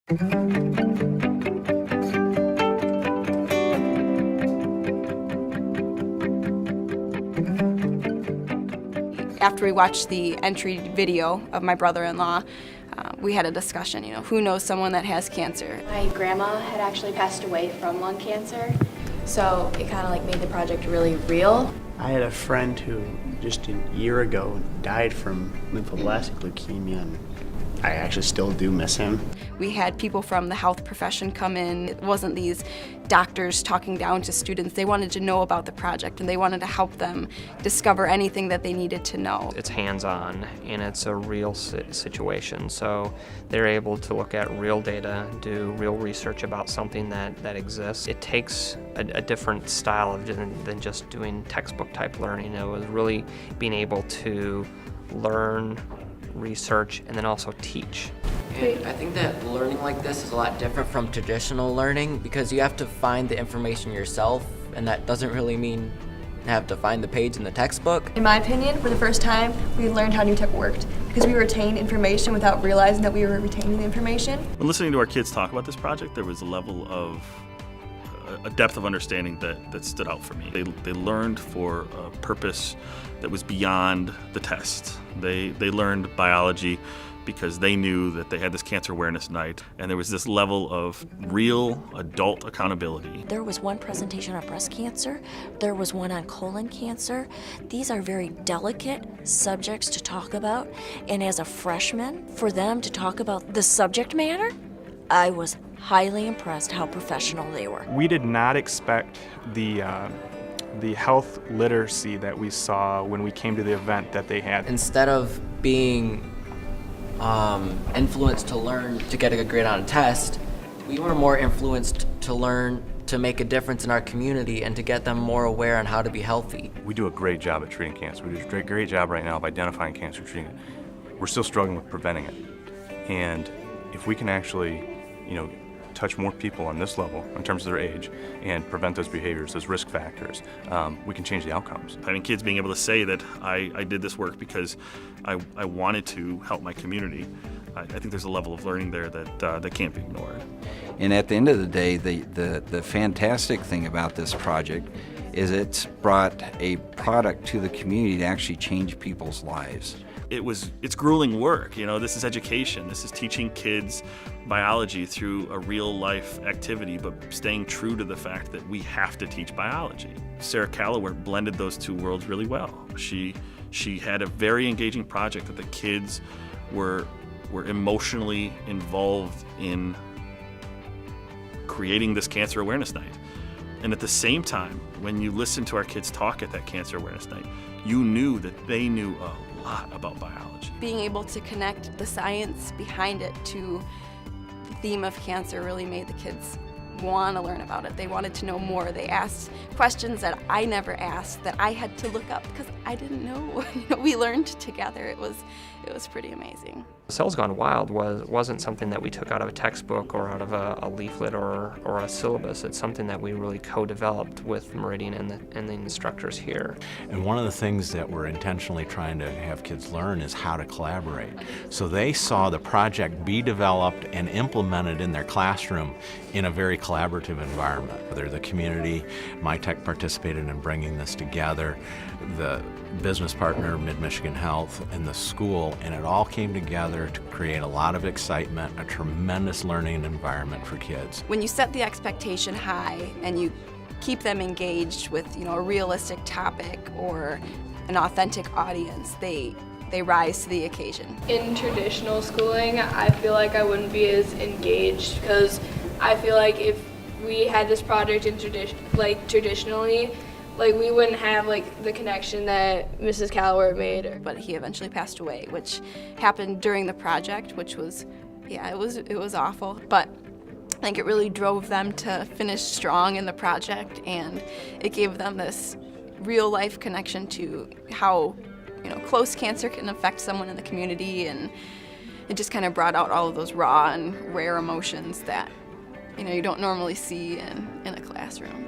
After we watched the entry video of my brother-in-law, we had a discussion, who knows someone that has cancer? My grandma had actually passed away from lung cancer, so it kind of made the project really real. I had a friend who just a year ago died from lymphoblastic leukemia, and I actually still do miss him. We had people from the health profession come in. It wasn't these doctors talking down to students. They wanted to know about the project, and they wanted to help them discover anything that they needed to know. It's hands-on, and it's a real situation, so they're able to look at real data, do real research about something that exists. It takes a different style than just doing textbook-type learning. It was really being able to learn, research, and then also teach. And I think that learning like this is a lot different from traditional learning because you have to find the information yourself, and that doesn't really mean have to find the page in the textbook. In my opinion, for the first time, we learned how New Tech worked because we retained information without realizing that we were retaining the information. When listening to our kids talk about this project, there was a level of a depth of understanding that stood out for me. They learned for a purpose that was beyond the test. They learned biology because they knew that they had this cancer awareness night, and there was this level of real adult accountability. There was one presentation on breast cancer, there was one on colon cancer. These are very delicate subjects to talk about, and as a freshman, for them to talk about the subject matter, I was highly impressed how professional they were. We did not expect the health literacy that we saw when we came to the event that they had. Instead of being influenced to learn to get a good grade on a test, we were more influenced to learn to make a difference in our community and to get them more aware on how to be healthy. We do a great job at treating cancer. We do a great job right now of identifying cancer, treating it. We're still struggling with preventing it. And if we can actually, touch more people on this level in terms of their age and prevent those behaviors, those risk factors, we can change the outcomes. Having kids being able to say that I did this work because I wanted to help my community, I think there's a level of learning there that can't be ignored. And at the end of the day, the fantastic thing about this project is it's brought a product to the community to actually change people's lives. It's grueling work, this is education. This is teaching kids biology through a real life activity, but staying true to the fact that we have to teach biology. Sarah Calloware blended those two worlds really well. She had a very engaging project that the kids were emotionally involved in creating this cancer awareness night. And at the same time, when you listen to our kids talk at that cancer awareness night, you knew that they knew a lot about biology. Being able to connect the science behind it to the theme of cancer really made the kids want to learn about it. They wanted to know more. They asked questions that I never asked, that I had to look up because I didn't know. We learned together. It was pretty amazing. Cells Gone Wild wasn't something that we took out of a textbook or out of a leaflet or a syllabus. It's something that we really co-developed with Meridian and the instructors here. And one of the things that we're intentionally trying to have kids learn is how to collaborate. So they saw the project be developed and implemented in their classroom in a very collaborative environment. Whether the community, MyTech participated in bringing this together, the business partner, Mid-Michigan Health, and the school, and it all came together to create a lot of excitement, a tremendous learning environment for kids. When you set the expectation high and you keep them engaged with a realistic topic or an authentic audience, they rise to the occasion. In traditional schooling, I feel like I wouldn't be as engaged because I feel like if we had this project in traditionally, we wouldn't have the connection that Mrs. Calloware made. But he eventually passed away, which happened during the project, which was, it was awful. But I think it really drove them to finish strong in the project, and it gave them this real life connection to how close cancer can affect someone in the community, and it just kind of brought out all of those raw and rare emotions that you don't normally see in a classroom.